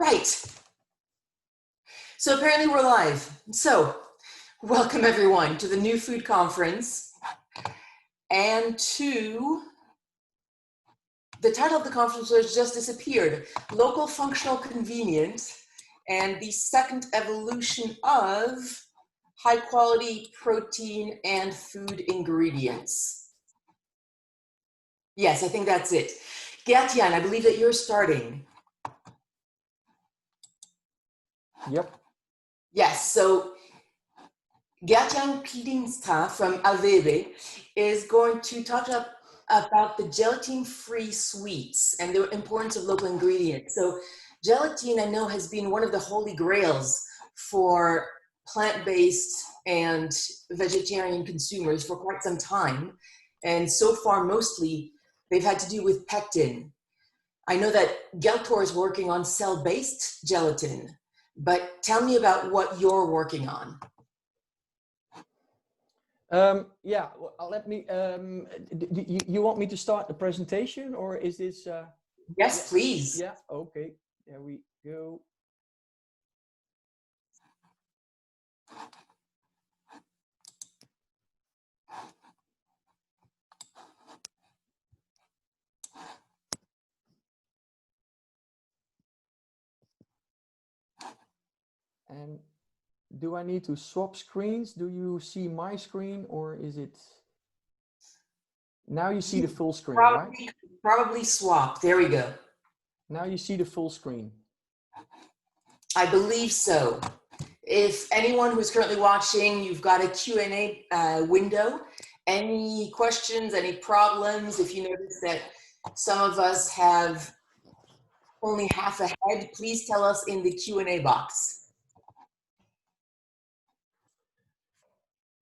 Right. So apparently we're live. So welcome everyone to the New Food Conference and to the title of the conference was just disappeared, Local Functional Convenience and the second evolution of high quality protein and food ingredients. Yes, I think that's it. Gertjan, I believe that you're starting. Yep. Yes, so Gertjan Klijnstra from Avebe is going to talk about the gelatin-free sweets and the importance of local ingredients. So gelatin, I know, has been one of the holy grails for plant-based and vegetarian consumers for quite some time. And so far, mostly, they've had to do with pectin. I know that Gertjan is working on cell-based gelatin, but tell me about what you're working on. Yeah, well, let me, you want me to start the presentation or is this? Yes, please. Yeah, okay, there we go. And do I need to swap screens? Do you see my screen or is it? Now you see the full screen, right? Probably swap. There we go. Now you see the full screen. I believe so. If anyone who's currently watching, you've got a Q&A window. Any questions, any problems? If you notice that some of us have only half a head, please tell us in the Q&A box.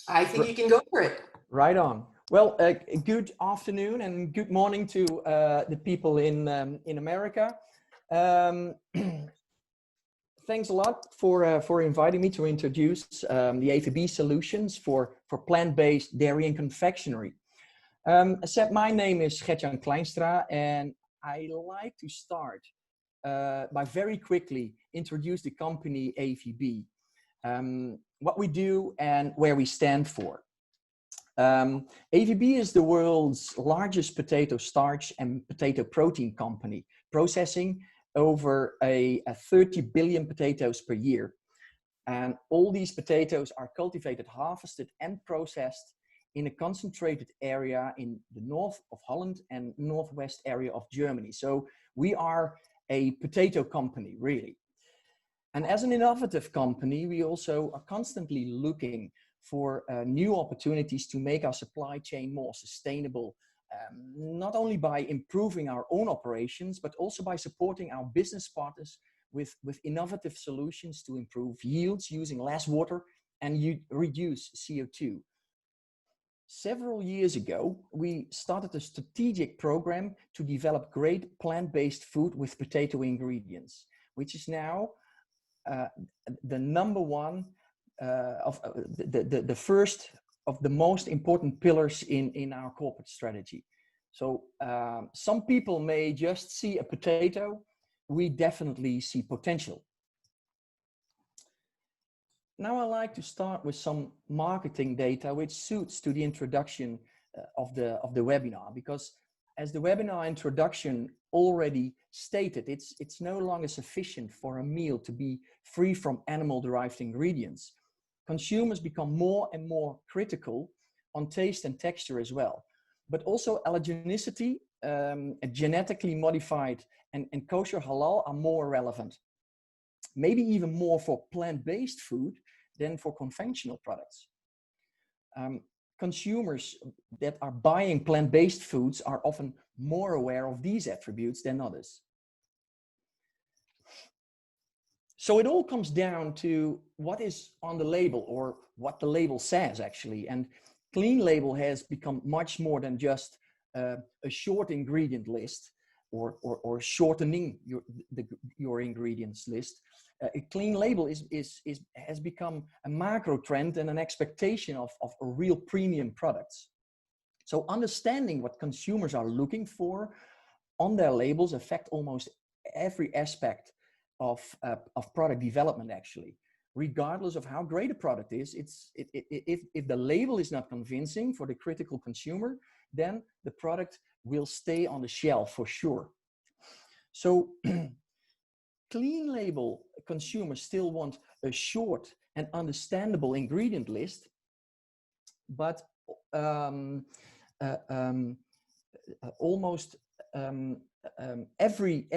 I think you can go for it. Right on. Well, good afternoon and good morning to the people in America. Thanks a lot for inviting me to introduce the Avebe solutions for plant-based dairy and confectionery. As said, my name is Gertjan Klijnstra, and I like to start by very quickly introduce the company Avebe, what we do and where we stand for. Avebe is the world's largest potato starch and potato protein company, processing over 30 billion potatoes per year. And all these potatoes are cultivated, harvested and processed in a concentrated area in the north of Holland and northwest area of Germany. So we are a potato company, really. And as an innovative company, we also are constantly looking for new opportunities to make our supply chain more sustainable, not only by improving our own operations, but also by supporting our business partners with innovative solutions to improve yields using less water and reduce CO2. Several years ago, we started a strategic program to develop great plant-based food with potato ingredients, which is now the number one the first of the most important pillars in our corporate strategy. So some people may just see a potato. We definitely see potential. Now I like to start with some marketing data which suits to the introduction of the webinar, because as the webinar introduction already stated, it's no longer sufficient for a meal to be free from animal-derived ingredients. Consumers become more and more critical on taste and texture as well, but also allergenicity, genetically modified and kosher halal are more relevant. Maybe even more for plant-based food than for conventional products. Consumers that are buying plant-based foods are often more aware of these attributes than others. So it all comes down to what is on the label, or what the label says actually. And clean label has become much more than just a short ingredient list or shortening your ingredients list. A clean label has become a macro trend and an expectation of real premium products. So understanding what consumers are looking for on their labels affect almost every aspect of product development, actually. Regardless of how great a product is, if the label is not convincing for the critical consumer, then the product will stay on the shelf for sure. So clean label consumers still want a short and understandable ingredient list, but almost every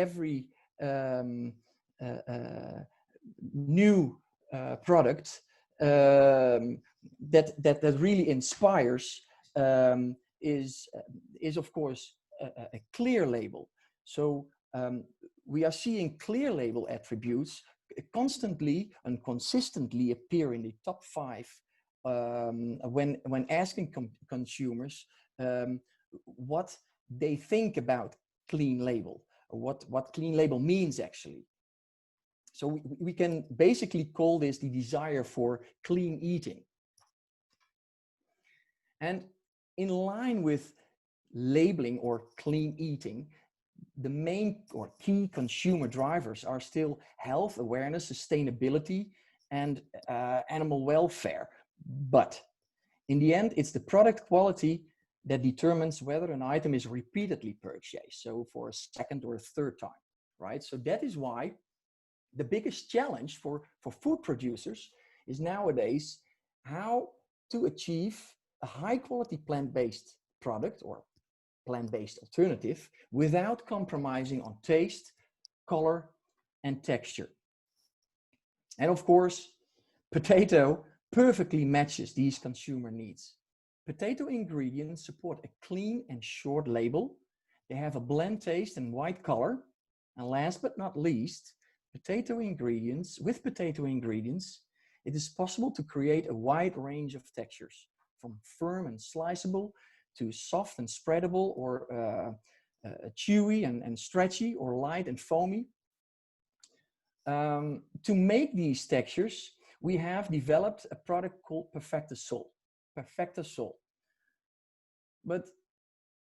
new product that really inspires is of course a clear label. So we are seeing clear label attributes constantly and consistently appear in the top 5 when asking consumers what they think about clean label, what clean label means actually. So we can basically call this the desire for clean eating. And in line with labeling or clean eating, the main or key consumer drivers are still health awareness, sustainability, and animal welfare. But in the end, it's the product quality that determines whether an item is repeatedly purchased, so for a second or a third time, right? So that is why the biggest challenge for food producers is nowadays how to achieve a high quality plant-based product or plant-based alternative without compromising on taste, color, and texture. And of course, potato perfectly matches these consumer needs. Potato ingredients support a clean and short label. They have a bland taste and white color. And last but not least, with potato ingredients, it is possible to create a wide range of textures, from firm and sliceable to soft and spreadable, or chewy and stretchy, or light and foamy. To make these textures, we have developed a product called Perfectisol. Perfectisol. But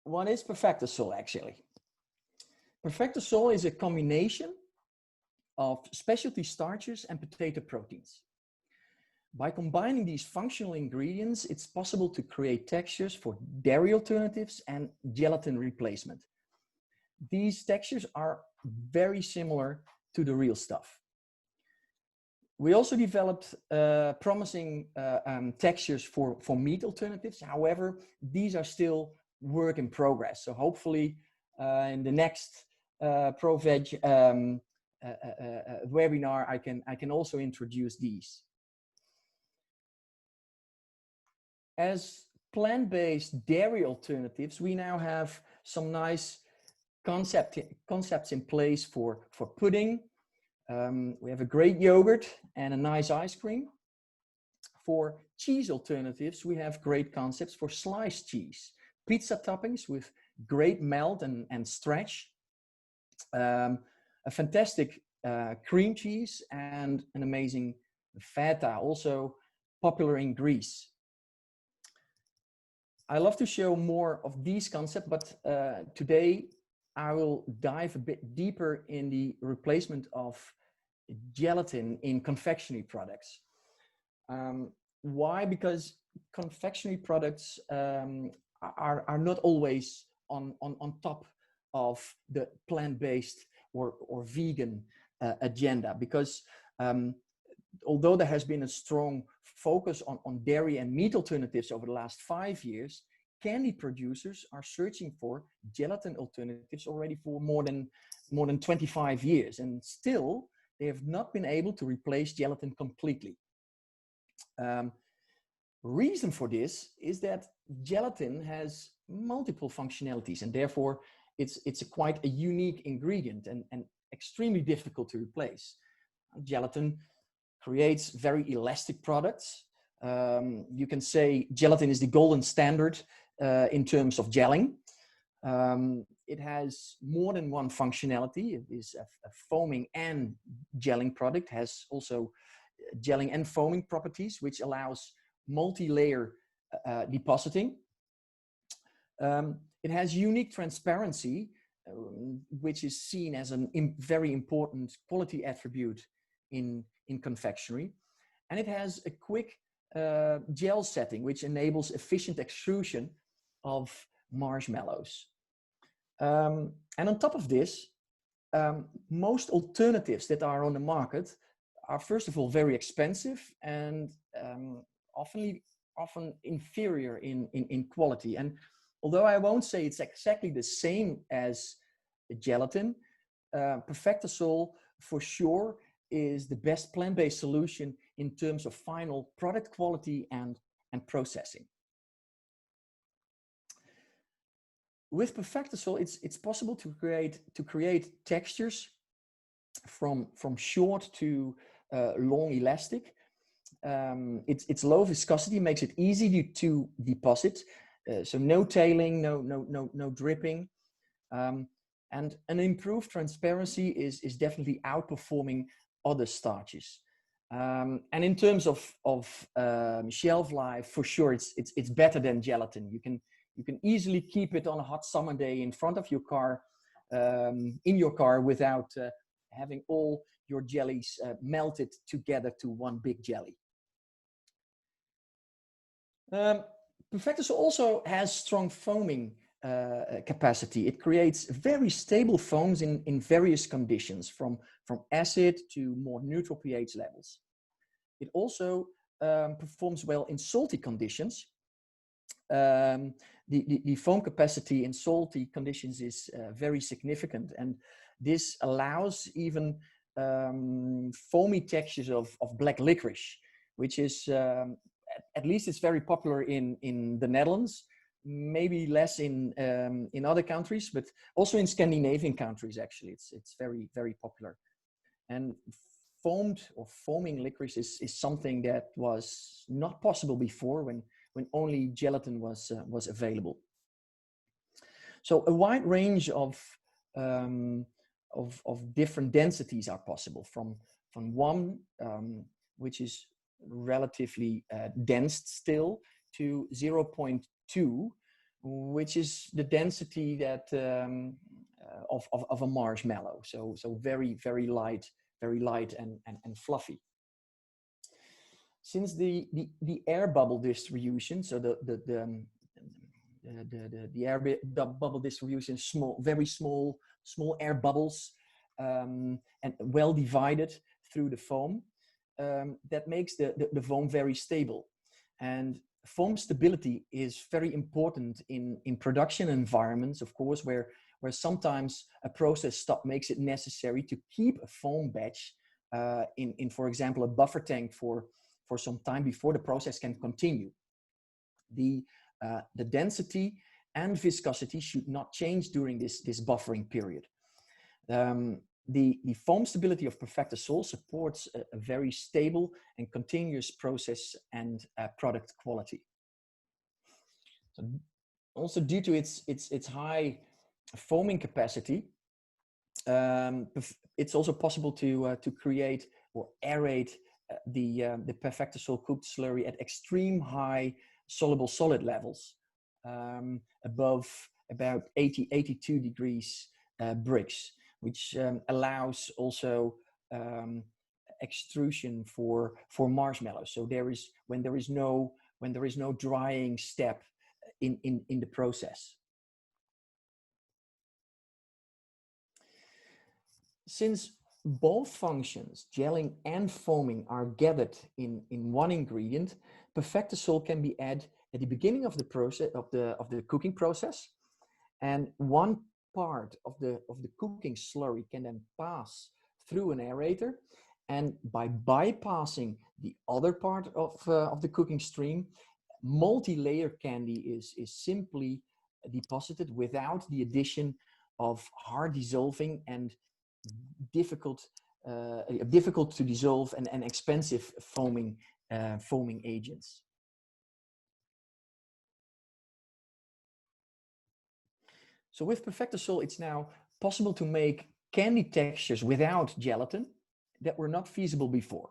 what is Perfectisol actually? Perfectisol is a combination of specialty starches and potato proteins. By combining these functional ingredients, it's possible to create textures for dairy alternatives and gelatin replacement. These textures are very similar to the real stuff. We also developed promising textures for meat alternatives. However, these are still work in progress. So hopefully in the next ProVeg webinar, I can also introduce these. As plant-based dairy alternatives, we now have some nice concepts in place for pudding. We have a great yogurt and a nice ice cream. For cheese alternatives, we have great concepts for sliced cheese, pizza toppings with great melt and stretch, a fantastic cream cheese, and an amazing feta, also popular in Greece. I love to show more of these concepts, but today I will dive a bit deeper in the replacement of gelatin in confectionery products. Why? Because confectionery products are not always on top of the plant-based or vegan agenda, because although there has been a strong focus on dairy and meat alternatives over the last 5 years, candy producers are searching for gelatin alternatives already for more than 25 years, and still they have not been able to replace gelatin completely. Reason for this is that gelatin has multiple functionalities, and therefore it's quite a unique ingredient and extremely difficult to replace. Gelatin creates very elastic products. You can say gelatin is the golden standard in terms of gelling. It has more than one functionality. It is a foaming and gelling product, has also gelling and foaming properties, which allows multi-layer depositing. It has unique transparency which is seen as a very important quality attribute in confectionery. And it has a quick gel setting, which enables efficient extrusion of marshmallows. And on top of this, most alternatives that are on the market are, first of all, very expensive and often inferior in quality. And although I won't say it's exactly the same as gelatin, Perfectisol for sure is the best plant-based solution in terms of final product quality and processing. With Perfectisol, it's possible to create textures from short to long elastic. Its low viscosity makes it easy to deposit, so no tailing, no dripping, and an improved transparency is definitely outperforming other starches. And in terms of shelf life, for sure, it's better than gelatin. You can easily keep it on a hot summer day in front of your car, in your car, without having all your jellies melted together to one big jelly. Perfectisol also has strong foaming capacity. It creates very stable foams in various conditions, from acid to more neutral pH levels. It also performs well in salty conditions. The foam capacity in salty conditions is very significant, and this allows even foamy textures of black licorice, which is, at least it's very popular in the Netherlands, maybe less in other countries, but also in Scandinavian countries, actually. It's very, very popular. And foamed or foaming licorice is something that was not possible before, when only gelatin was available. So a wide range of different densities are possible, from one which is relatively dense still, to 0.2, which is the density that of a marshmallow. So very, very light and fluffy. Since the air bubble distribution, so the air bubble distribution, very small air bubbles, and well divided through the foam, that makes the foam very stable. And foam stability is very important in production environments, of course, where sometimes a process stop makes it necessary to keep a foam batch in, for example, a buffer tank for some time before the process can continue. The density and viscosity should not change during this buffering period. The foam stability of Perfectisol supports a very stable and continuous process and product quality. So also, due to its high foaming capacity, it's also possible to create or aerate the Perfectisol cooked slurry at extreme high soluble solid levels, above about 82 degrees Brix, which allows also extrusion for marshmallows. So when there is no drying step in the process. Since both functions, gelling and foaming, are gathered in one ingredient, Perfectisol can be added at the beginning of the process of the cooking process, and one part of the cooking slurry can then pass through an aerator, and by bypassing the other part of the cooking stream, multi-layer candy is simply deposited without the addition of hard dissolving and difficult to dissolve and expensive foaming agents. So with Perfectisol, it's now possible to make candy textures without gelatin that were not feasible before.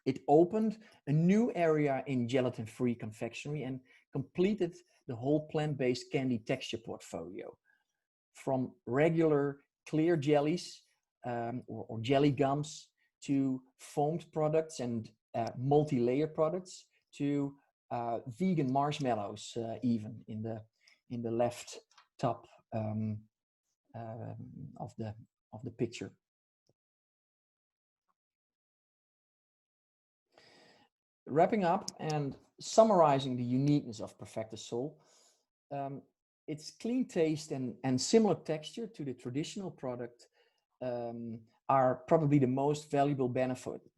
It opened a new area in gelatin-free confectionery and completed the whole plant-based candy texture portfolio. from regular clear jellies or jelly gums to foamed products and multi-layer products to vegan marshmallows, even in the left top of the picture. Wrapping up and summarizing the uniqueness of Perfectisol, its clean taste and similar texture to the traditional product are probably the most valuable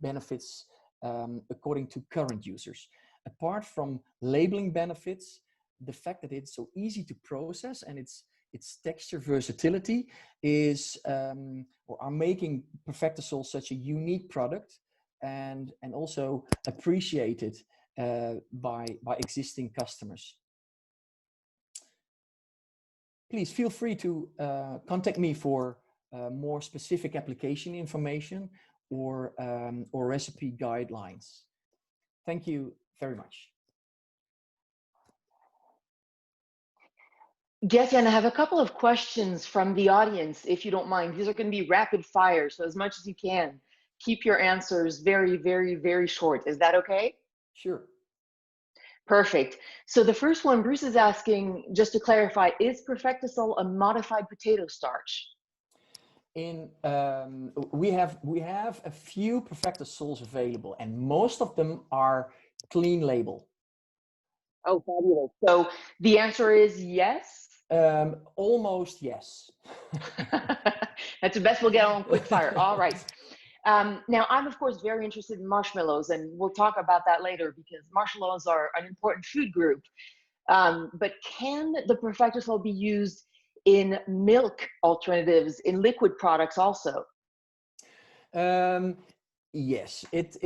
benefits according to current users. Apart from labeling benefits, the fact that it's so easy to process and its texture versatility is are making Perfectisol such a unique product and also appreciated by existing customers. Please feel free to contact me for more specific application information or recipe guidelines. Thank you very much. Gertjan, I have a couple of questions from the audience, if you don't mind. These are going to be rapid fire, so as much as you can, keep your answers very, very, very short. Is that okay? Sure. Perfect. So the first one, Bruce is asking, just to clarify, is Perfectisol a modified potato starch? We have a few Perfectisols available, and most of them are clean label. Oh, fabulous. So the answer is yes? Almost yes. That's the best we'll get on quick fire. All right. Now, I'm, of course, very interested in marshmallows, and we'll talk about that later because marshmallows are an important food group. But can the Perfectisol be used in milk alternatives, in liquid products also? Yes, it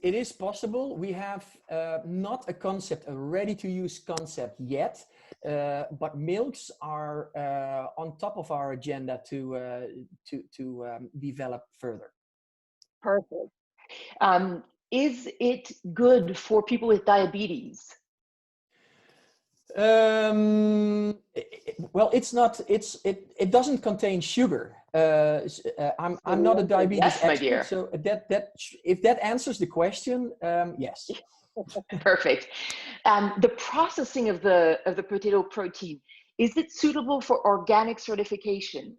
is possible. We have not a ready-to-use concept yet, but milks are on top of our agenda to develop further. Perfect. Is it good for people with diabetes? Well, it's not. It doesn't contain sugar. I'm not a diabetes expert, so if that answers the question, yes. Perfect. The processing of the potato protein, is it suitable for organic certification?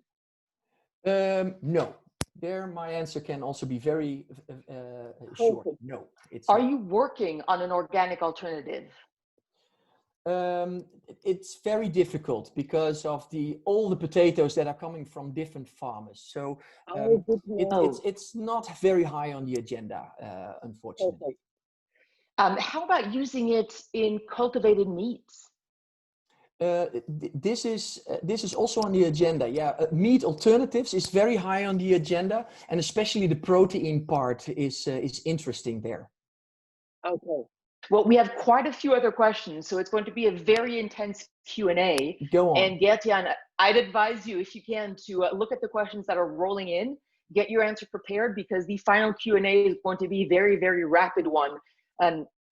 No. There, my answer can also be very short. No. Are you working on an organic alternative? It's very difficult because of all the potatoes that are coming from different farmers. So it's not very high on the agenda, unfortunately. How about using it in cultivated meats? This is also on the agenda. Yeah, meat alternatives is very high on the agenda, and especially the protein part is interesting there. Okay. Well, we have quite a few other questions, so it's going to be a very intense Q&A. Go on. And Gertjan, I'd advise you, if you can, to look at the questions that are rolling in, get your answer prepared, because the final Q&A is going to be a very, very rapid one.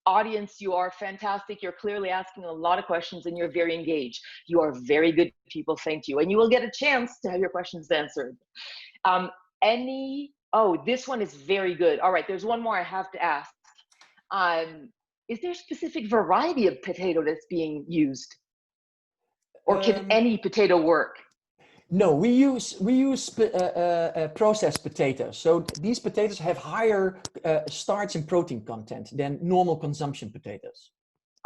Audience, you are fantastic. You're clearly asking a lot of questions and you're very engaged. You are very good people, thank you. And you will get a chance to have your questions answered. Oh, this one is very good. All right, there's one more I have to ask. Is there a specific variety of potato that's being used? Or can any potato work? No, we use processed potatoes. So these potatoes have higher starch and protein content than normal consumption potatoes.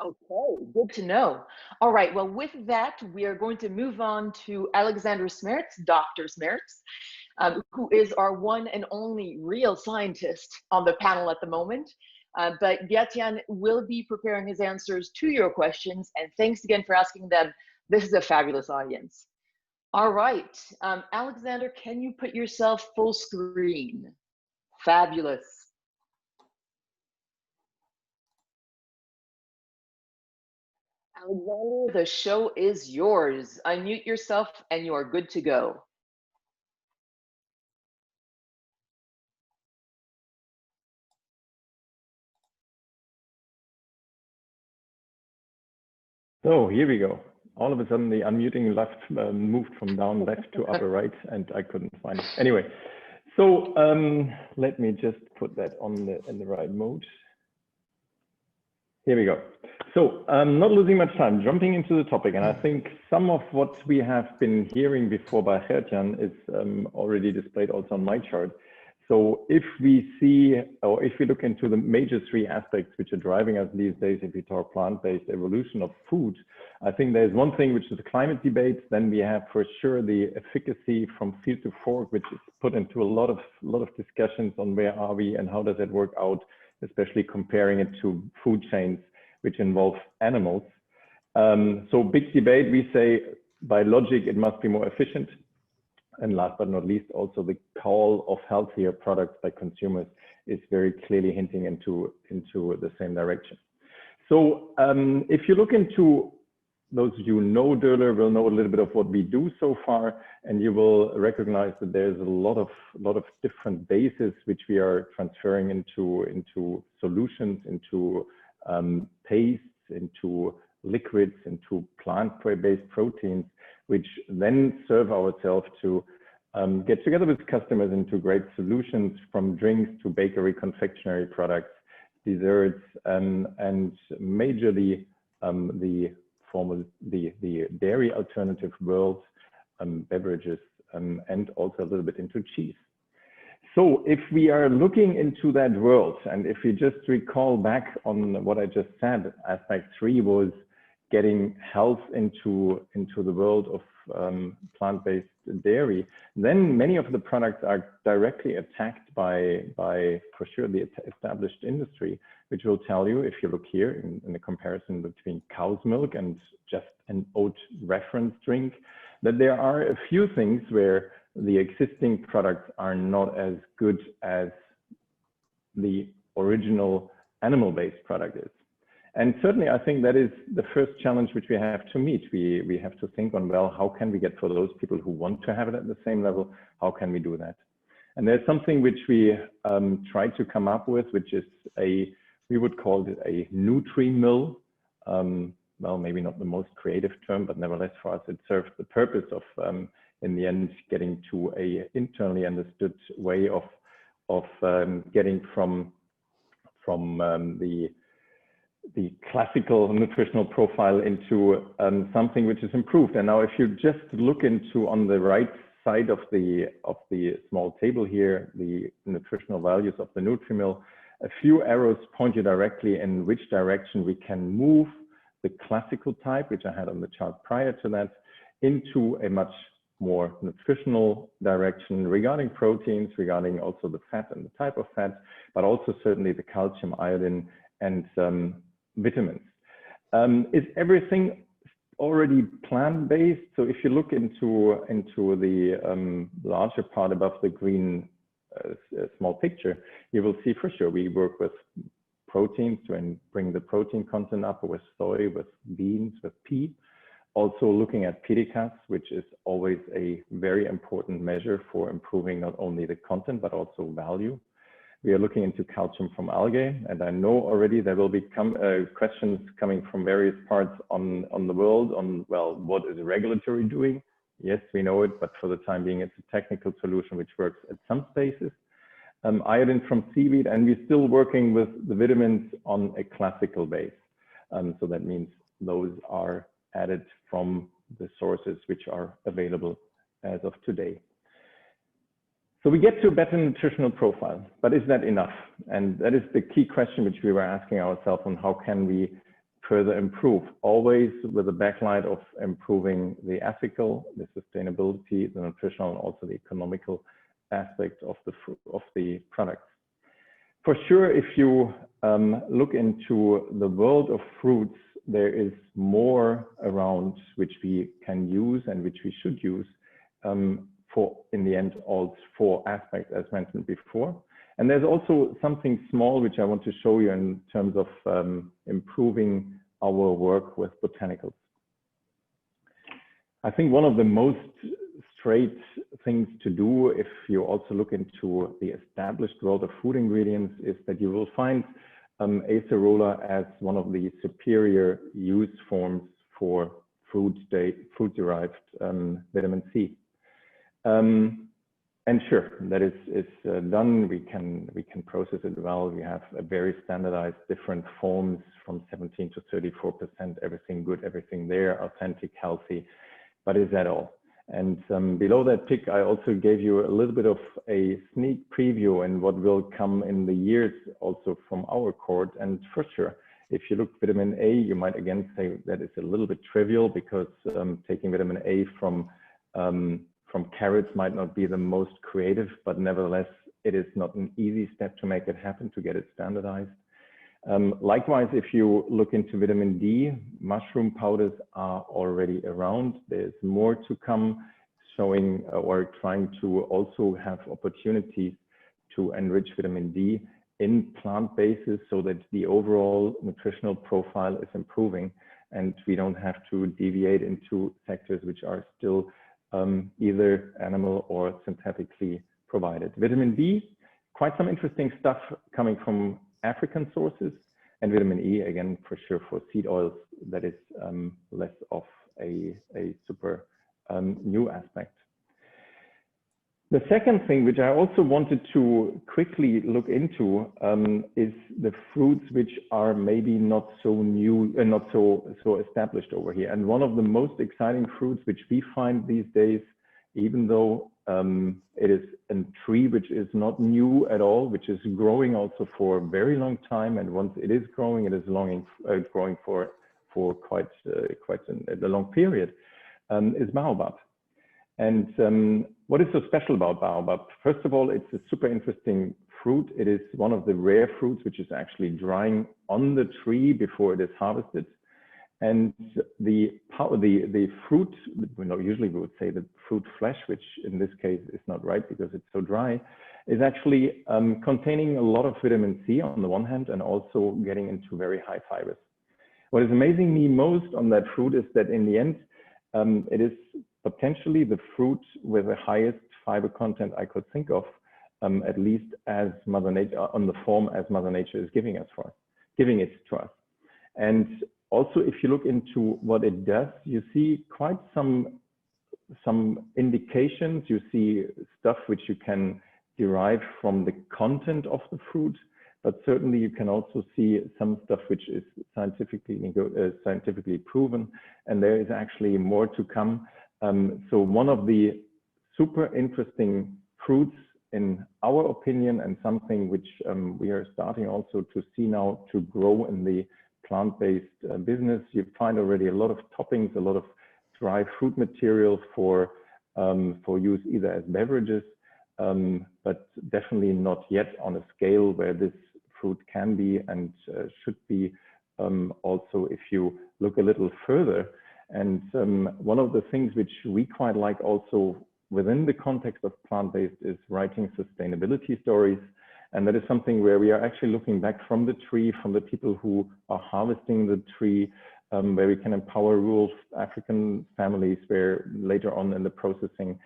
Okay, good to know. All right, well, with that, we are going to move on to Alexander Smerz, Dr. Smerz, who is our one and only real scientist on the panel at the moment. But Gertjan will be preparing his answers to your questions, and thanks again for asking them. This is a fabulous audience. All right, Alexander, can you put yourself full screen? Fabulous. Alexander, the show is yours. Unmute yourself and you are good to go. So here we go. all of a sudden the unmuting left moved from down left to upper right, and I couldn't find it. Anyway, so let me just put that on in the right mode. Here we go. So not losing much time, jumping into the topic. And I think some of what we have been hearing before by Gertjan is already displayed also on my chart. So if we see, or if we look into the major three aspects which are driving us these days, if we talk plant-based evolution of food, I think there's one thing which is the climate debate. Then we have for sure the efficacy from field to fork, which is put into a lot of discussions on where are we and how does it work out, especially comparing it to food chains which involve animals. So big debate, we say by logic it must be more efficient. And last but not least, also the call of healthier products by consumers is very clearly hinting into the same direction. So if you look into those of you who know Döhler will know a little bit of what we do so far, and you will recognize that there's a lot of different bases which we are transferring into solutions, into pastes, into liquids, into plant-based proteins, which then serve ourselves to get together with customers into great solutions, from drinks to bakery, confectionery products, desserts, and majorly the dairy alternative world, beverages, and also a little bit into cheese. So if we are looking into that world, and if we just recall back on what I just said, aspect 3 was getting health into the world of plant-based dairy, then many of the products are directly attacked by for sure the established industry, which will tell you, if you look here in the comparison between cow's milk and just an oat reference drink, that there are a few things where the existing products are not as good as the original animal-based product is. And certainly, I think that is the first challenge which we have to meet. We have to think on, well, how can we get for those people who want to have it at the same level, how can we do that? And there's something which we try to come up with, which is we would call it a Nutrimil. Well, maybe not the most creative term, but nevertheless for us, it serves the purpose of, in the end, getting to a internally understood way of getting from the classical nutritional profile into something which is improved. And now if you just look into on the right side of the small table here, the nutritional values of the Nutrimil, a few arrows point you directly in which direction we can move the classical type, which I had on the chart prior to that, into a much more nutritional direction regarding proteins, regarding also the fat and the type of fat, but also certainly the calcium, iodine, and vitamins. Is everything already plant-based? So if you look into the larger part above the green small picture, you will see for sure we work with proteins to bring the protein content up, with soy, with beans, with pea. Also looking at PDCAS, which is always a very important measure for improving not only the content, but also value. We are looking into calcium from algae, and I know already there will be questions coming from various parts on the world on, well, what is regulatory doing? Yes, we know it, but for the time being, it's a technical solution which works at some spaces. Iodine from seaweed, and we're still working with the vitamins on a classical base. So that means those are added from the sources which are available as of today. So we get to a better nutritional profile, but is that enough? And that is the key question which we were asking ourselves on how can we further improve, always with the backlight of improving the ethical, the sustainability, the nutritional, and also the economical aspect of the products. For sure, if you look into the world of fruits, there is more around which we can use and which we should use for, in the end, all 4 aspects as mentioned before. And there's also something small which I want to show you in terms of improving our work with botanicals. I think one of the most straight things to do, if you also look into the established world of food ingredients, is that you will find Acerola as one of the superior use forms for fruit-derived vitamin C. And sure, that is done. We can process it well. We have a very standardized different forms from 17 to 34%. Everything good, everything there, authentic, healthy. But is that all? And below that pic, I also gave you a little bit of a sneak preview and what will come in the years also from our court. And for sure, if you look at vitamin A, you might again say that it's a little bit trivial because taking vitamin A from carrots might not be the most creative, but nevertheless, it is not an easy step to make it happen, to get it standardized. Likewise, if you look into vitamin D, mushroom powders are already around. There's more to come, showing or trying to also have opportunities to enrich vitamin D in plant bases so that the overall nutritional profile is improving and we don't have to deviate into sectors which are still either animal or synthetically provided. Vitamin B, quite some interesting stuff coming from African sources, and vitamin E, again, for sure, for seed oils, that is less of a super new aspect. The second thing, which I also wanted to quickly look into, is the fruits which are maybe not so new and not so established over here. And one of the most exciting fruits which we find these days, even though it is a tree which is not new at all, which is growing also for a very long time, and once it is growing, it is growing for quite a long period, is baobab. And what is so special about baobab? First of all, it's a super interesting fruit. It is one of the rare fruits which is actually drying on the tree before it is harvested. And the fruit, usually we would say the fruit flesh, which in this case is not right because it's so dry, is actually containing a lot of vitamin C on the one hand and also getting into very high fibers. What is amazing me most on that fruit is that in the end, it is potentially the fruit with the highest fiber content I could think of, at least as Mother Nature, on the form as Mother Nature is giving it to us. And also, if you look into what it does, you see quite some indications. You see stuff which you can derive from the content of the fruit, but certainly you can also see some stuff which is scientifically proven, and there is actually more to come. So one of the super interesting fruits in our opinion, and something which we are starting also to see now to grow in the plant-based business. You find already a lot of toppings, a lot of dry fruit material for use either as beverages, but definitely not yet on a scale where this fruit can be and should be. Also, if you look a little further, and one of the things which we quite like also within the context of plant-based is writing sustainability stories. And that is something where we are actually looking back from the tree, from the people who are harvesting the tree, where we can empower rural African families, where later on in the processing,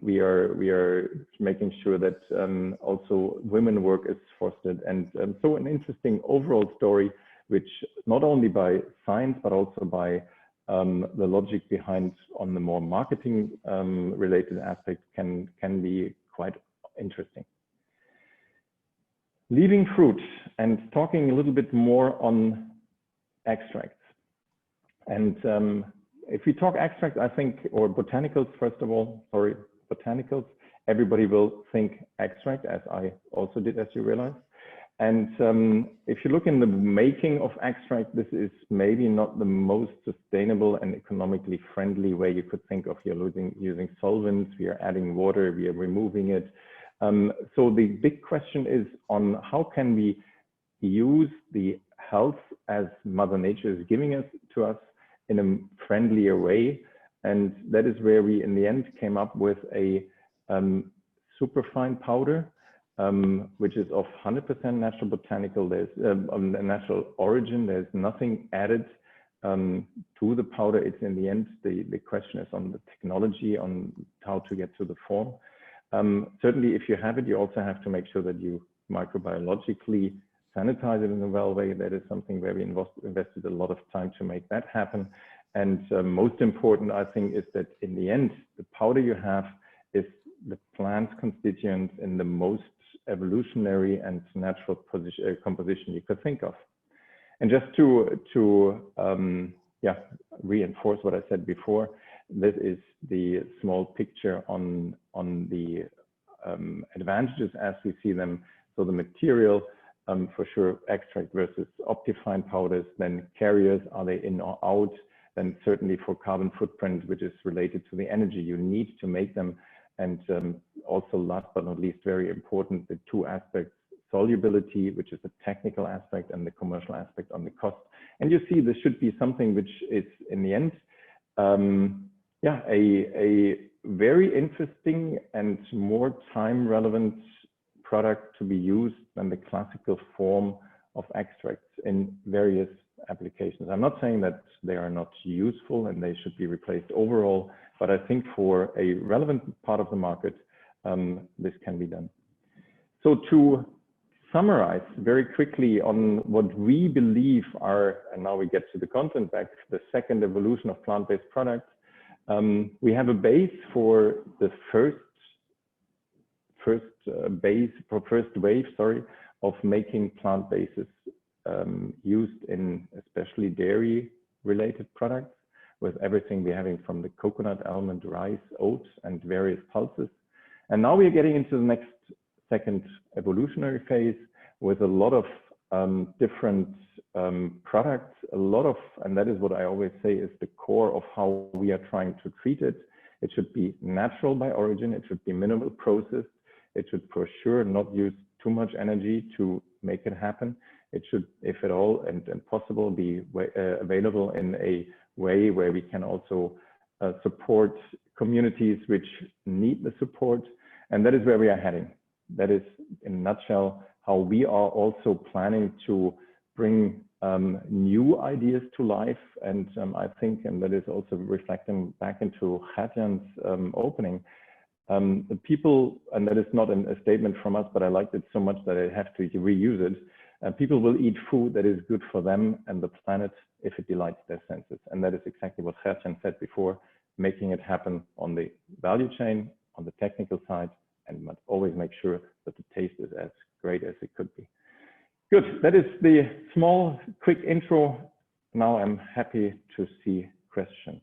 we are making sure that also women work is fostered. And so an interesting overall story, which not only by science, but also by the logic behind on the more marketing related aspect can be quite interesting. Leaving fruit and talking a little bit more on extracts. And if we talk extracts, I think, or botanicals, first of all, sorry, botanicals, everybody will think extract, as I also did, as you realize. And if you look in the making of extract, this is maybe not the most sustainable and economically friendly way you could think of. You're using solvents, we are adding water, we are removing it. So the big question is on how can we use the health as Mother Nature is giving us to us in a friendlier way. And that is where we in the end came up with a superfine powder, which is of 100% natural botanical, there's natural origin, there's nothing added to the powder. It's in the end, the question is on the technology, on how to get to the form. Certainly, if you have it, you also have to make sure that you microbiologically sanitize it in a well way. That is something where we invested a lot of time to make that happen. And most important, I think, is that in the end, the powder you have is the plant's constituents in the most evolutionary and natural composition you could think of. And just to reinforce what I said before, this is the small picture on the advantages as we see them. So the material, for sure, extract versus optifine powders, then carriers, are they in or out? Then certainly for carbon footprint, which is related to the energy you need to make them. And also last but not least, very important, the two aspects, solubility, which is the technical aspect, and the commercial aspect on the cost. And you see this should be something which is in the end, a very interesting and more time relevant product to be used than the classical form of extracts in various applications. I'm not saying that they are not useful and they should be replaced overall, but I think for a relevant part of the market, this can be done. So to summarize very quickly on what we believe are, and now we get to the content back, the second evolution of plant-based products. We have a base for the first wave, of making plant bases used in especially dairy related products, with everything we're having from the coconut, almond, rice, oats, and various pulses. And now we are getting into the next second evolutionary phase with a lot of different products, and that is what I always say is the core of how we are trying to treat it. It should be natural by origin, it should be minimal processed, it should for sure not use too much energy to make it happen. It should, if at all and possible, be available in a way where we can also support communities which need the support. And that is where we are heading. That is, in a nutshell, how we are also planning to bring new ideas to life. And I think, and that is also reflecting back into Gertjan's opening, the people, and that is not a statement from us, but I liked it so much that I have to reuse it. People will eat food that is good for them and the planet if it delights their senses. And that is exactly what Gertjan said before, making it happen on the value chain, on the technical side, and must always make sure that the taste is as great as it could be. Good, that is the small, quick intro. Now I'm happy to see questions.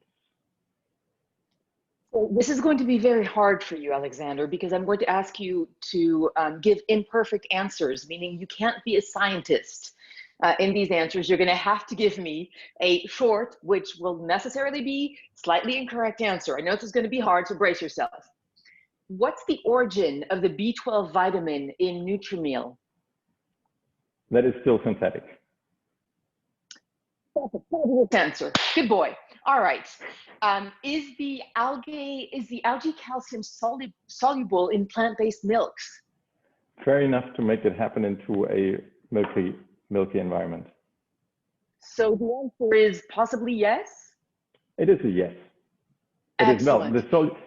So this is going to be very hard for you, Alexander, because I'm going to ask you to give imperfect answers, meaning you can't be a scientist in these answers. You're going to have to give me a short, which will necessarily be slightly incorrect answer. I know this is going to be hard, so brace yourself. What's the origin of the B12 vitamin in Nutrimil? That is still synthetic. Answer. Good boy. All right. Is the algae calcium soluble in plant-based milks? Fair enough to make it happen into a milky environment. So the answer is possibly yes? It is a yes. Excellent.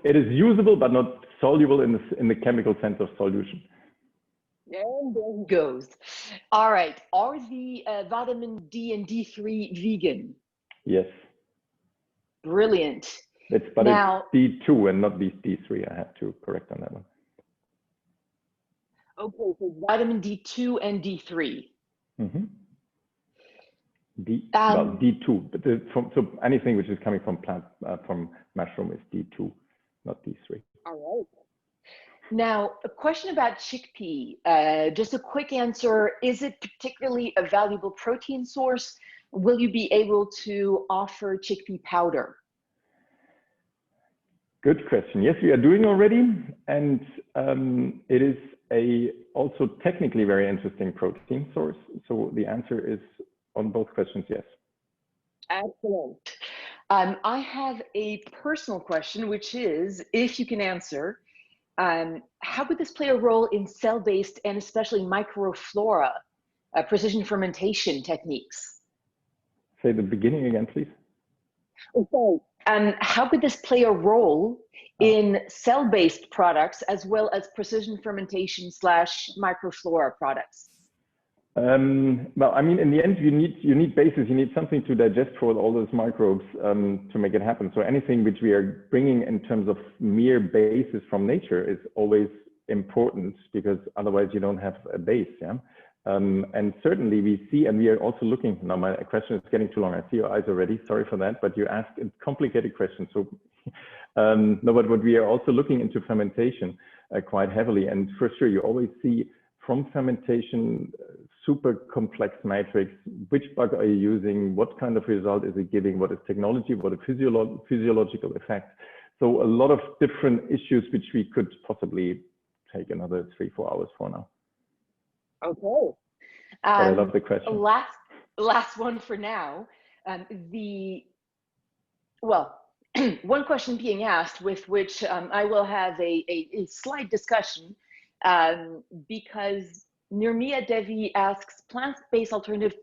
It is usable, but not soluble in the chemical sense of solution. And there he goes. All right. Are the vitamin D and D3 vegan? Yes. Brilliant. But now, it's D2 and not D3. I have to correct on that one. Okay, so vitamin D2 and D3. Mm-hmm. Well, D2, but so anything which is coming from from mushroom is D2, not D3. All right. Now, a question about chickpea. Just a quick answer. Is it particularly a valuable protein source? Will you be able to offer chickpea powder? Good question. Yes, we are doing already. And it is also technically very interesting protein source. So the answer is on both questions, yes. Excellent. I have a personal question, which is, if you can answer, how would this play a role in cell-based and especially microflora precision fermentation techniques? Say the beginning again, please. Okay. How could this play a role in cell-based products as well as precision fermentation / microflora products? Well, I mean, in the end, you need bases. You need something to digest for all those microbes to make it happen. So anything which we are bringing in terms of mere bases from nature is always important, because otherwise you don't have a base. Yeah. And certainly we see, and we are also looking. Now my question is getting too long. I see your eyes already. Sorry for that, but you asked a complicated question. So no, but what we are also looking into fermentation quite heavily, and for sure you always see from fermentation super complex matrix. Which bug are you using? What kind of result is it giving? What is technology? What is physiological effect? So a lot of different issues which we could possibly take another 3-4 hours for now. Okay. But I love the question. Last one for now. One question being asked, with which I will have a slight discussion, because Nirmia Devi asks, plant-based alternatives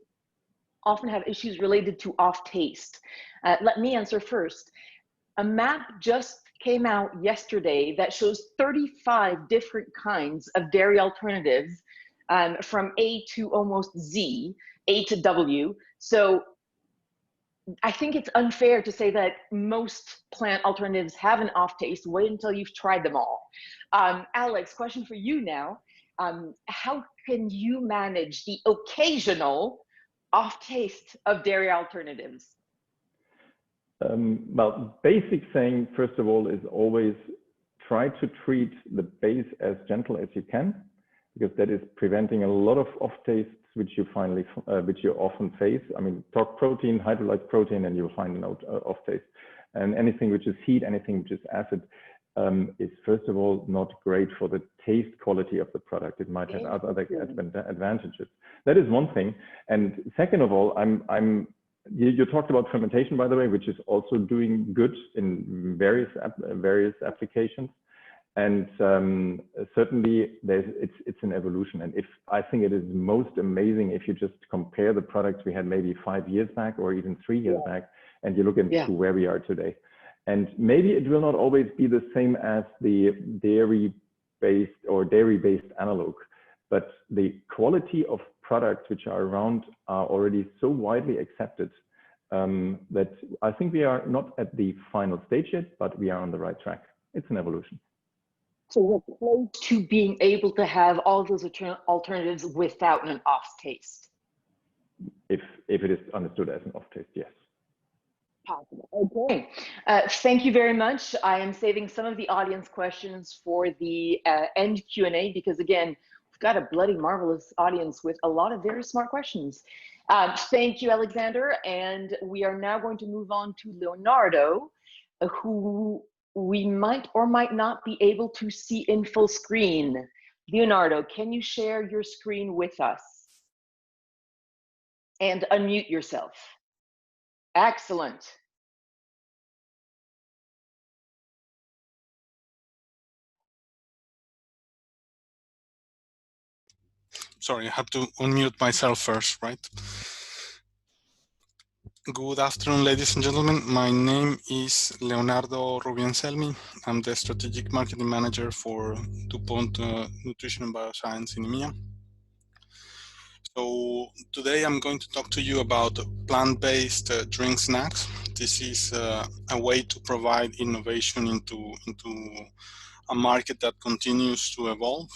often have issues related to off-taste. Let me answer first. A map just came out yesterday that shows 35 different kinds of dairy alternatives, from A to almost Z, A to W. So I think it's unfair to say that most plant alternatives have an off taste. Wait until you've tried them all. Alex, question for you now. How can you manage the occasional off taste of dairy alternatives? Well, basic saying, first of all, is always try to treat the base as gentle as you can, because that is preventing a lot of off tastes which you often face. I mean, talk protein, hydrolyzed protein, and you'll find an off taste. And anything which is heat, anything which is acid, is first of all not great for the taste quality of the product. It might have other advantages. That is one thing. And second of all, you talked about fermentation, by the way, which is also doing good in various applications. And certainly it's an evolution. And I think it is most amazing if you just compare the products we had maybe 5 years back or even 3 years back, and you look into where we are today. And maybe it will not always be the same as the dairy-based analog, but the quality of products which are around are already so widely accepted that I think we are not at the final stage yet, but we are on the right track. It's an evolution. So we're close to being able to have all those alternatives without an off taste. If it is understood as an off taste, yes. Possible. Okay. Thank you very much. I am saving some of the audience questions for the end Q&A, because again, we've got a bloody marvelous audience with a lot of very smart questions. Thank you, Alexander. And we are now going to move on to Leonardo, who we might or might not be able to see in full screen. Leonardo, can you share your screen with us? And unmute yourself. Excellent. Sorry, I had to unmute myself first, right? Good afternoon, ladies and gentlemen. My name is Leonardo Rubio Anselmi. I'm the Strategic Marketing Manager for DuPont Nutrition and Bioscience in EMEA. So today I'm going to talk to you about plant-based drink snacks. This is a way to provide innovation into a market that continues to evolve.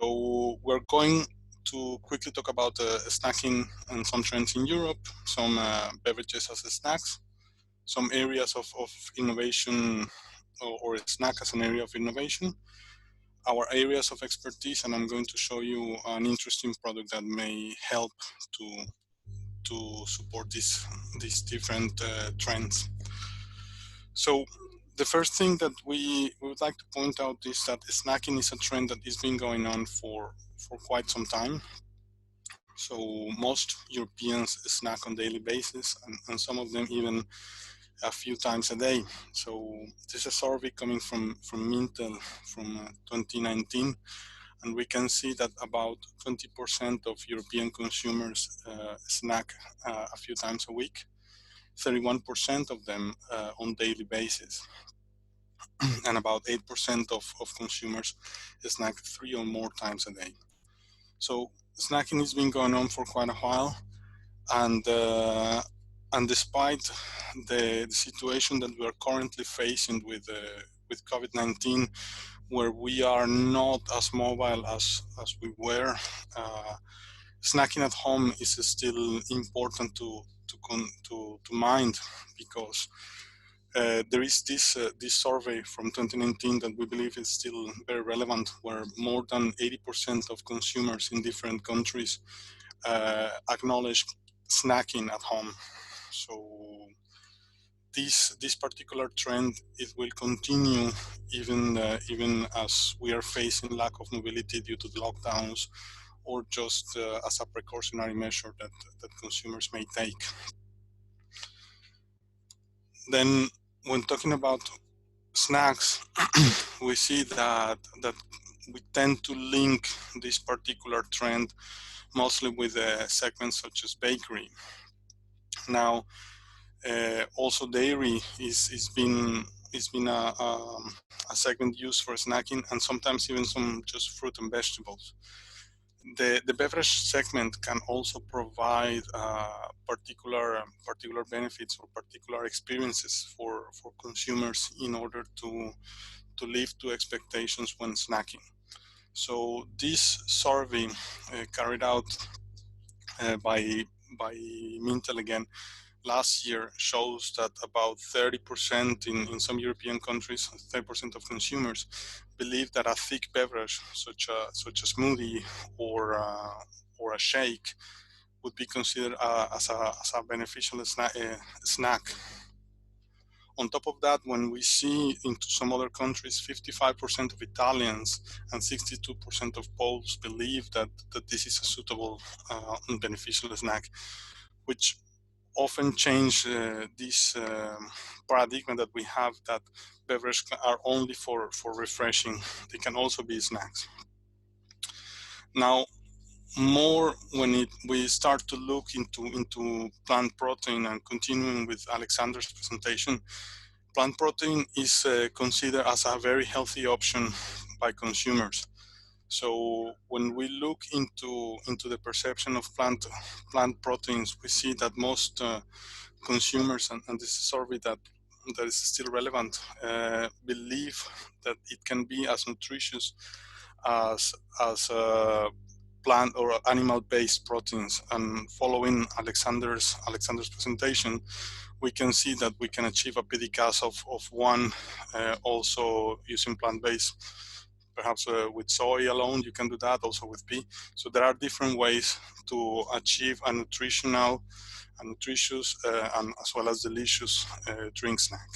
So we're going to quickly talk about snacking and some trends in Europe, some beverages as snacks, some areas of innovation or snack as an area of innovation, our areas of expertise, and I'm going to show you an interesting product that may help to support these different trends. So the first thing that we would like to point out is that snacking is a trend that has been going on for quite some time. So most Europeans snack on a daily basis, and some of them even a few times a day. So this is a survey coming from Mintel from 2019, and we can see that about 20% of European consumers snack a few times a week, 31% of them on a daily basis, and about 8% of consumers snack 3 or more times a day. So snacking has been going on for quite a while, and despite the situation that we are currently facing with COVID-19, where we are not as mobile as we were, snacking at home is still important to mind, because there is this survey from 2019 that we believe is still very relevant, where more than 80% of consumers in different countries acknowledge snacking at home. So this particular trend, it will continue even as we are facing lack of mobility due to the lockdowns, or just as a precautionary measure that consumers may take. Then, when talking about snacks, we see that we tend to link this particular trend mostly with segments such as bakery. Now, also dairy is been a segment used for snacking, and sometimes even some just fruit and vegetables. The beverage segment can also provide particular benefits or particular experiences for consumers in order to live to expectations when snacking. So this survey carried out by Mintel again last year shows that about 30% in some European countries, 30% of consumers believe that a thick beverage such a smoothie or a shake would be considered as a beneficial snack. On top of that, when we see into some other countries, 55% of Italians and 62% of Poles believe that this is a suitable and beneficial snack, which often change this paradigm that we have, that beverages are only for refreshing. They can also be snacks. Now, more when we start to look into plant protein, and continuing with Alexander's presentation, plant protein is considered as a very healthy option by consumers. So when we look into the perception of plant proteins, we see that most consumers, and this is a survey that is still relevant, believe that it can be as nutritious as plant or animal-based proteins. And following Alexander's presentation, we can see that we can achieve a PDCAS of 1 also using plant-based. Perhaps with soy alone, you can do that, also with pea. So there are different ways to achieve a nutritional, a nutritious, and as well as delicious drink snack.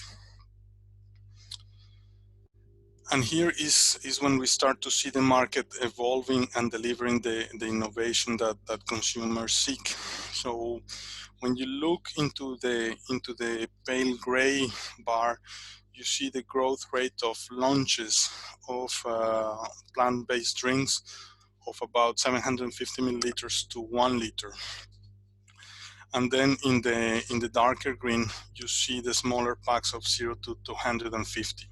And here is when we start to see the market evolving and delivering the innovation that consumers seek. So when you look into the pale gray bar, you see the growth rate of launches of plant-based drinks of about 750 milliliters to 1 liter. And then in the darker green, you see the smaller packs of 0 to 250.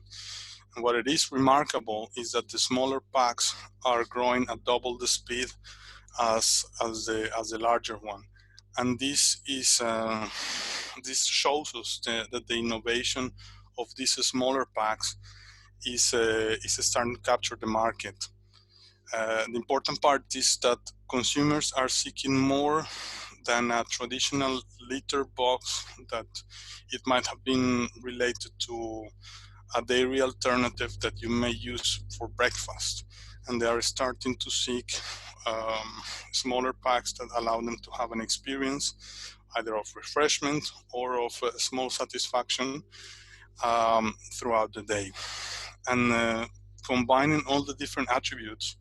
And what it is remarkable is that the smaller packs are growing at double the speed as the larger one. And this is this shows us that the innovation of these smaller packs is starting to capture the market. The important part is that consumers are seeking more than a traditional liter box that it might have been related to a dairy alternative that you may use for breakfast. And they are starting to seek smaller packs that allow them to have an experience either of refreshment or of small satisfaction throughout the day. And combining all the different attributes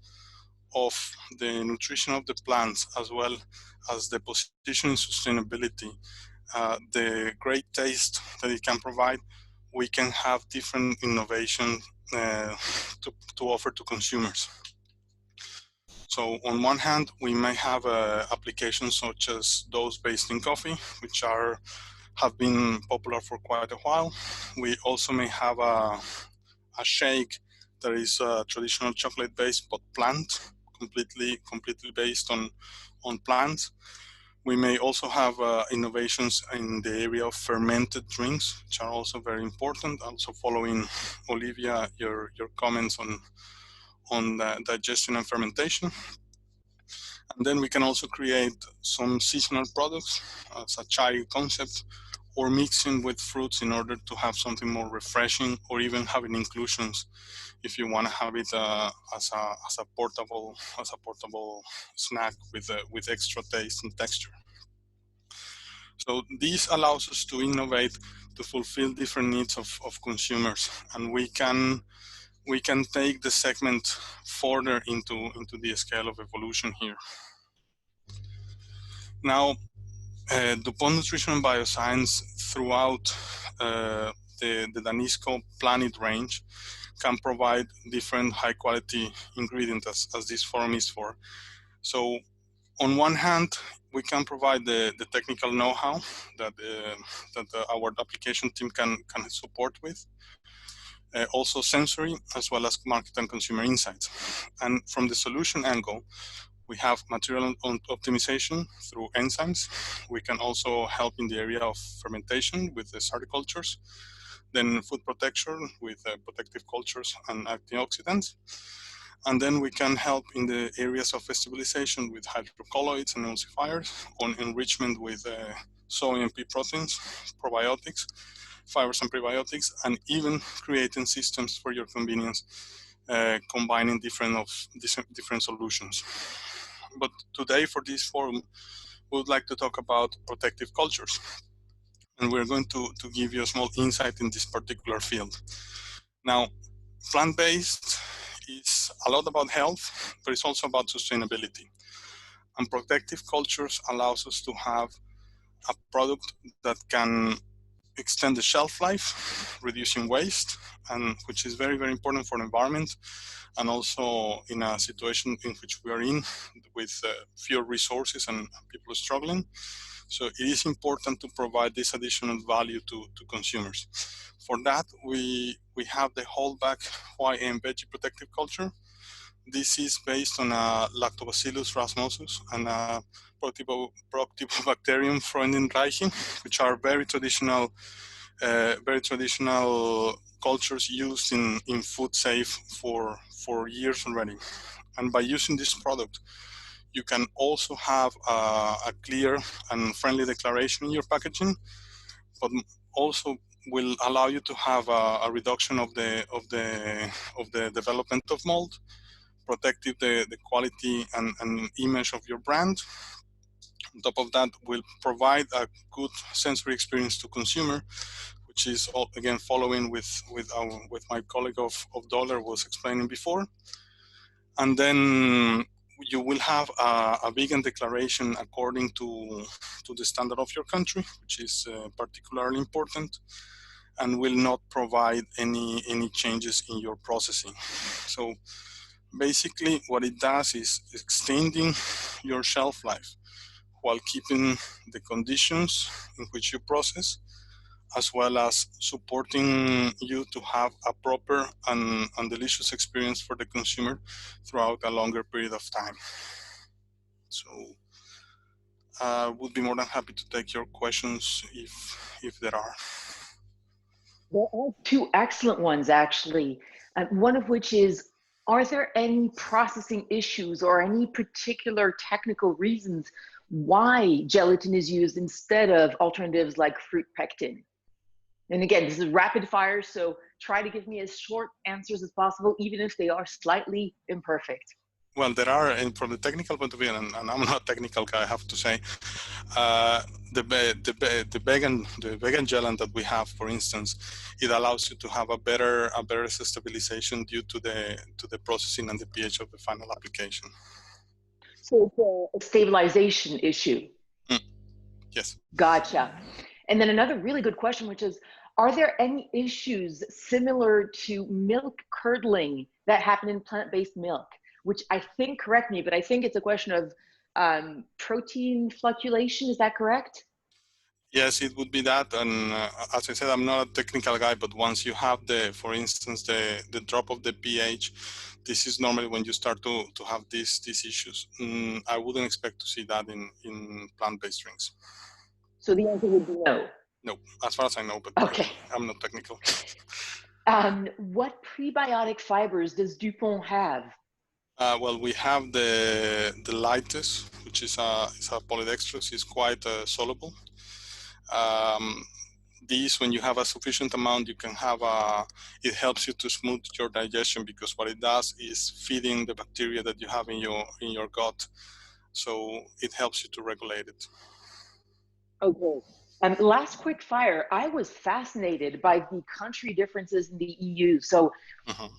of the nutrition of the plants, as well as the position in sustainability, the great taste that it can provide, we can have different innovation to offer to consumers. So on one hand, we may have applications such as those based in coffee, which have been popular for quite a while. We also may have a shake that is traditional chocolate based but plant completely based on plants. We may also have innovations in the area of fermented drinks, which are also very important. Also following, Olivia, your comments on digestion and fermentation. And then we can also create some seasonal products as a chai concept, or mixing with fruits in order to have something more refreshing, or even having inclusions if you want to have it as a portable snack with extra taste and texture. So this allows us to innovate to fulfill different needs of consumers, and we can take the segment further into the scale of evolution here. Now, DuPont Nutrition and Bioscience throughout the Danisco Planet range can provide different high quality ingredients as this forum is for. So on one hand, we can provide the technical know-how that our application team can support with. Also sensory, as well as market and consumer insights. And from the solution angle, we have material optimization through enzymes. We can also help in the area of fermentation with the sardicultures, then food protection with protective cultures and antioxidants. And then we can help in the areas of stabilization with hydrocolloids and emulsifiers, on enrichment with soy and pea proteins, probiotics, fibers and prebiotics, and even creating systems for your convenience, combining different solutions. But today, for this forum, we would like to talk about protective cultures. And we're going to give you a small insight in this particular field. Now, plant-based is a lot about health, but it's also about sustainability. And protective cultures allows us to have a product that can extend the shelf life, reducing waste, and which is very, very important for the environment, and also in a situation in which we are in with fewer resources and people struggling. So it is important to provide this additional value to consumers. For that, we have the Holdback YM Veggie Protective Culture. This is based on a Lactobacillus rhamnosus and a Proctibacterium freudenreichi, which are very traditional cultures used in food safe for years already. And by using this product, you can also have a clear and friendly declaration in your packaging, but also will allow you to have a reduction of the development of mold, protective the quality and image of your brand. On top of that, will provide a good sensory experience to consumer, which is all, again, following with my colleague of Döhler was explaining before. And then you will have a vegan declaration according to the standard of your country, which is particularly important, and will not provide any changes in your processing. So basically what it does is extending your shelf life while keeping the conditions in which you process, as well as supporting you to have a proper and delicious experience for the consumer throughout a longer period of time. So I would be more than happy to take your questions if there are. There are two excellent ones, actually. One of which is, are there any processing issues or any particular technical reasons why gelatin is used instead of alternatives like fruit pectin? And again, this is rapid fire, so try to give me as short answers as possible, even if they are slightly imperfect. Well, there are, and from the technical point of view, and I'm not a technical guy, I have to say, the vegan gelatin that we have, for instance, it allows you to have a better stabilization due to the processing and the pH of the final application. So it's a stabilization issue. Yes. Gotcha. And then another really good question, which is, are there any issues similar to milk curdling that happen in plant-based milk? Which I think, correct me, but I think it's a question of protein flocculation. Is that correct? Yes, it would be that. And as I said, I'm not a technical guy, but once you have for instance, the drop of the pH, this is normally when you start to have these issues. I wouldn't expect to see that in plant-based drinks. So the answer would be no. No, as far as I know, but Okay. I'm not technical. What prebiotic fibers does DuPont have? Well, we have the lightest, which is a polydextrose, is quite soluble. These, when you have a sufficient amount, you can have it helps you to smooth your digestion, because what it does is feeding the bacteria that you have in your gut. So it helps you to regulate it. Okay. Last quick fire. I was fascinated by the country differences in the EU. So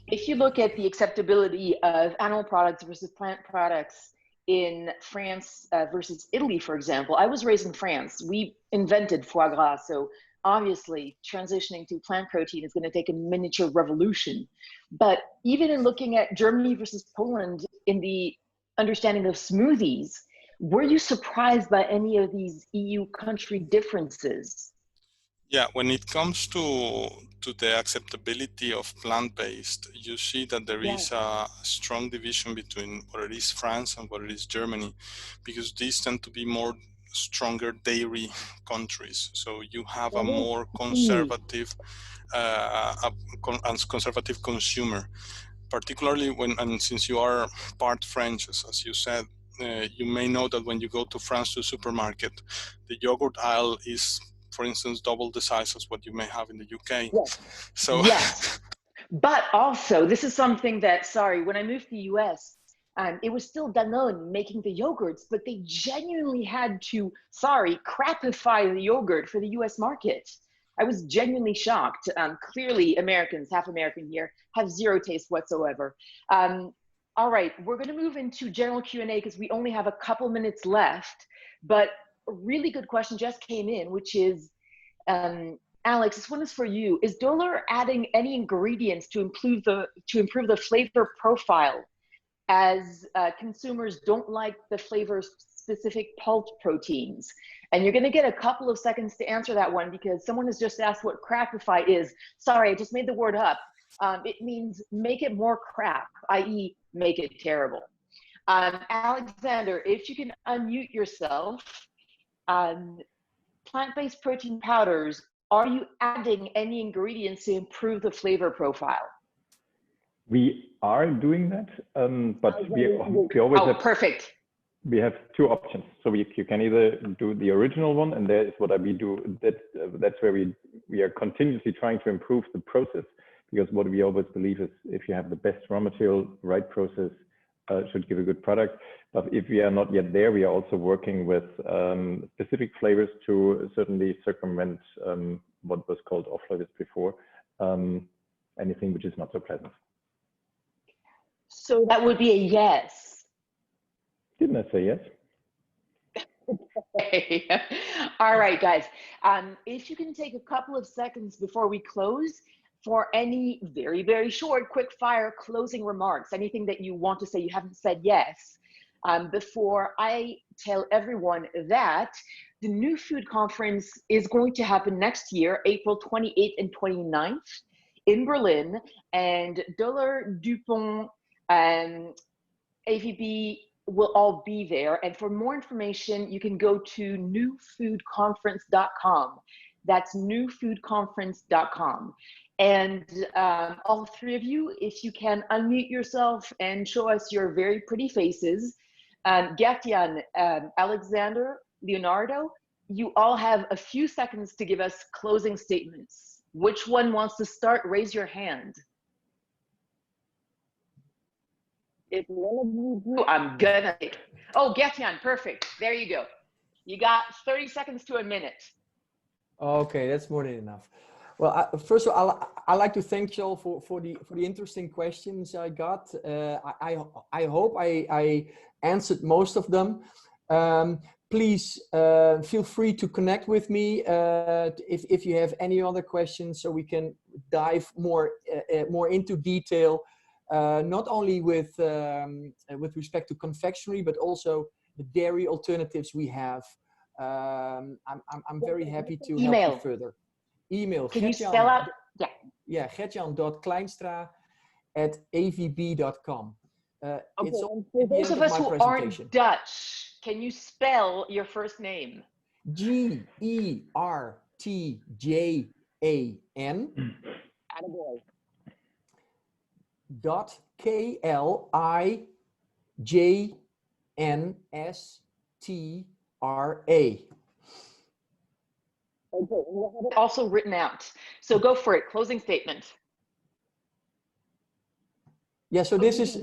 if you look at the acceptability of animal products versus plant products in France versus Italy, for example, I was raised in France. We invented foie gras. So obviously transitioning to plant protein is going to take a miniature revolution. But even in looking at Germany versus Poland in the understanding of smoothies, were you surprised by any of these EU country differences? Yeah, when it comes to the acceptability of plant-based, you see that there is a strong division between what it is France and what it is Germany, because these tend to be more stronger dairy countries. So you have a more conservative, conservative consumer, particularly and since you are part French, as you said. You may know that when you go to France to a supermarket, the yogurt aisle is, for instance, double the size as what you may have in the UK. Yes. So yes, but also this is something that, sorry, when I moved to the US, it was still Danone making the yogurts, but they genuinely had to, crapify the yogurt for the US market. I was genuinely shocked. Clearly Americans, half American here, have zero taste whatsoever. All right, we're going to move into general Q&A because we only have a couple minutes left, but a really good question just came in, which is, Alex, this one is for you. Is Döhler adding any ingredients to improve the flavor profile, as consumers don't like the flavor-specific pulp proteins? And you're going to get a couple of seconds to answer that one, because someone has just asked what crapify is. Sorry, I just made the word up. It means make it more crap, i.e. make it terrible. Alexander, if you can unmute yourself, plant-based protein powders, are you adding any ingredients to improve the flavor profile? We are doing that, but we always have, perfect. We have two options. So you can either do the original one, and there is what we do. That's where we are continuously trying to improve the process, because what we always believe is if you have the best raw material, right process, should give a good product. But if we are not yet there, we are also working with specific flavors to certainly circumvent what was called off flavors before, anything which is not so pleasant. So that would be a yes. Didn't I say yes? Okay. All right, guys. If you can take a couple of seconds before we close for any very, very short, quick fire closing remarks, anything that you want to say you haven't said yes, before I tell everyone that the New Food Conference is going to happen next year, April 28th and 29th in Berlin, and Döhler, DuPont, Avebe will all be there. And for more information, you can go to newfoodconference.com. That's newfoodconference.com. And all three of you, if you can unmute yourself and show us your very pretty faces. Gertjan, Alexander, Leonardo, you all have a few seconds to give us closing statements. Which one wants to start? Raise your hand. If one of you do, I'm gonna. Oh, Gertjan, perfect. There you go. You got 30 seconds to a minute. Okay, that's more than enough. Well, first of all, I'd like to thank you all for the interesting questions I got. I hope I answered most of them. Please feel free to connect with me if you have any other questions, so we can dive more into detail. Not only with respect to confectionery, but also the dairy alternatives we have. I'm very happy to help Email. you further. Email. Can you spell out? Yeah. Yeah, Gertjan.Klijnstra@avb.com. Okay, It's and for those of us who aren't Dutch, can you spell your first name? Gertjan Attaboy. .KLIJNSTRA. Okay, and we'll have it also written out. So go for it. Closing statement. Yeah. So this is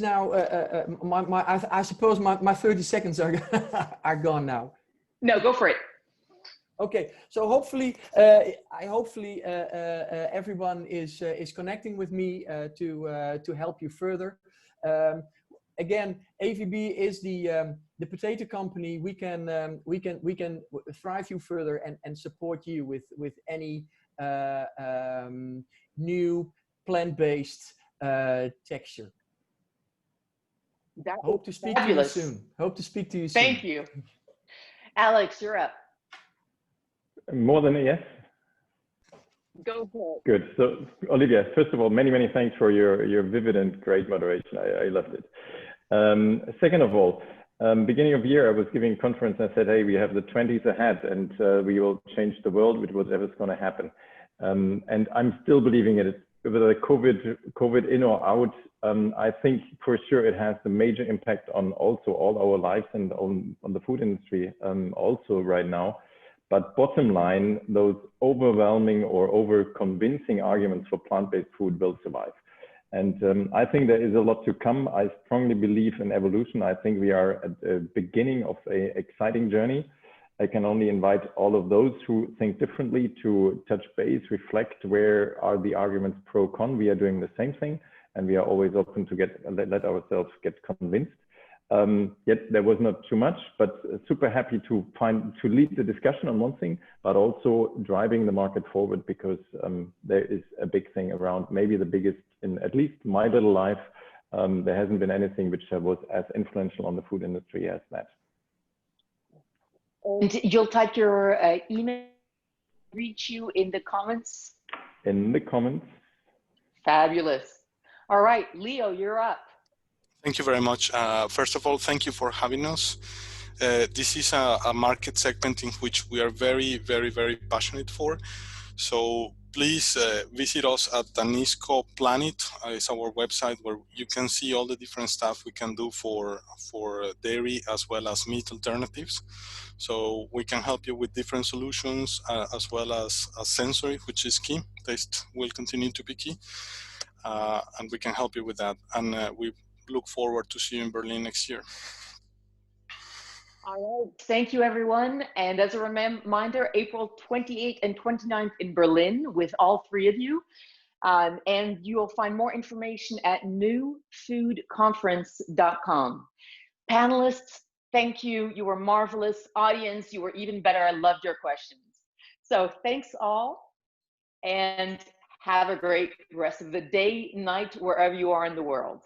now I suppose my 30 seconds are are gone now. No, go for it. Okay. So hopefully everyone is connecting with me to help you further. Again, Avebe is the potato company. We can thrive you further and support you with any new plant-based texture. Hope to speak to you soon. Hope to speak to you soon. Thank you. Alex, you're up. More than a yes. Go for it. Good. So, Olivia, first of all, many thanks for your vivid and great moderation. I loved it. Second of all, beginning of year, I was giving a conference and I said, hey, we have the 20s ahead and we will change the world with whatever's going to happen. And I'm still believing it. Whether COVID in or out, I think for sure it has a major impact on also all our lives and on the food industry also right now. But bottom line, those overwhelming or over convincing arguments for plant-based food will survive. And I think there is a lot to come. I strongly believe in evolution. I think we are at the beginning of an exciting journey. I can only invite all of those who think differently to touch base, reflect where are the arguments pro con. We are doing the same thing and we are always open to let ourselves get convinced. Yet there was not too much, but super happy to lead the discussion on one thing, but also driving the market forward because there is a big thing around, maybe the biggest in at least my little life. There hasn't been anything which was as influential on the food industry as that. And you'll type your email, reach you in the comments? In the comments. Fabulous. All right, Leo, you're up. Thank you very much. First of all, thank you for having us. This is a market segment in which we are very passionate for. So please visit us at Danisco Planet. It's our website where you can see all the different stuff we can do for dairy as well as meat alternatives. So we can help you with different solutions as well as sensory, which is key. Taste will continue to be key. And we can help you with that. And we look forward to see you in Berlin next year. All right. Thank you, everyone. And as a reminder, April 28th and 29th in Berlin with all three of you. And you will find more information at newfoodconference.com. Panelists, thank you. You were marvelous. Audience, you were even better. I loved your questions. So thanks all. And have a great rest of the day, night, wherever you are in the world.